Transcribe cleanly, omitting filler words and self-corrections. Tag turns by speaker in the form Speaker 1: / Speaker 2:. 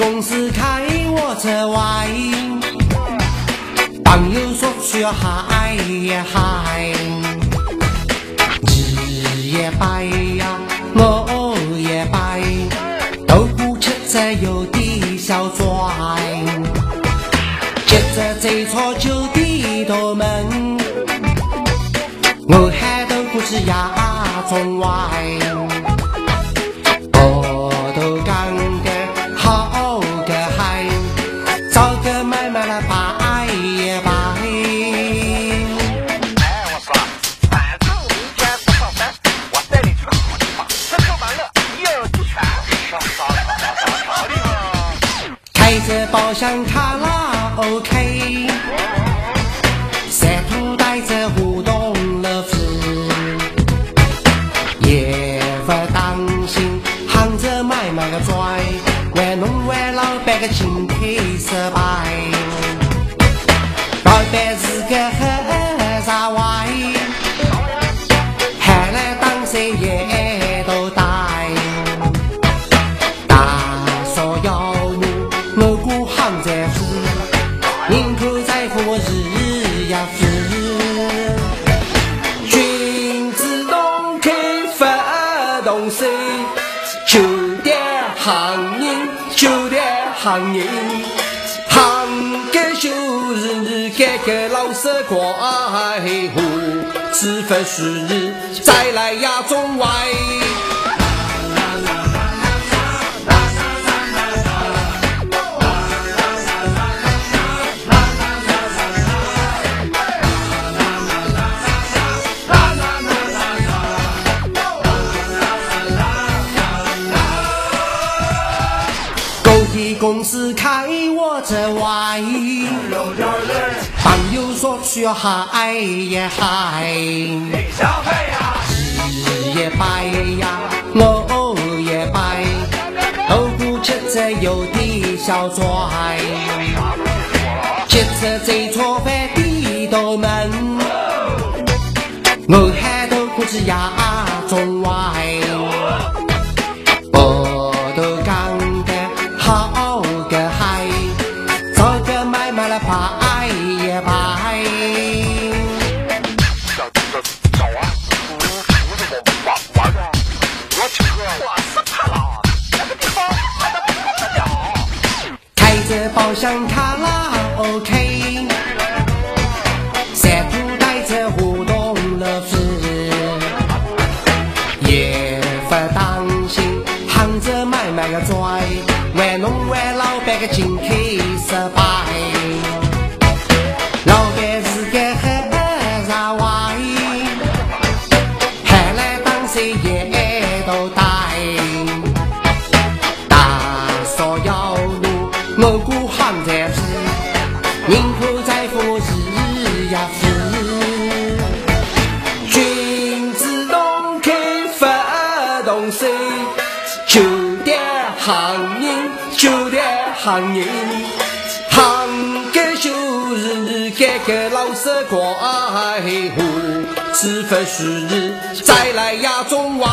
Speaker 1: 公司开我这外，朋友说需要嗨也嗨，你也摆呀，我也摆，豆腐吃着有点小拽，接着这撮酒的头门，我喊豆腐是亚中外。开着包厢卡拉 OK， 三途带着互动乐子，也不当心行着买个拽，玩弄玩老板个金腿失败，老板是个很傻歪，喊来当谁也都带，大说要我孤行在夫，宁可在乎日呀夫。君子动口不动手，就得行人，就得行人，行个就是你改个老色怪乎，是不是再来呀中外？公司开我这外，朋友说需要嗨也嗨，你也摆呀，我也摆，豆腐吃着有点小拽，接着这撮饭的头门，我喊豆腐是亚中外。摆也摆，开着包厢卡拉 OK， 三途带着互动乐子，也不当心行着买个拽，玩弄玩老板个金腿失败。老板是个很傻歪，喊来当谁也都带，大说要路我孤行在夫，宁可在乎日呀夫。君子动口不动手，就得行人，就得行人，行个就是你改个老色怪乎，是不是再来呀中外？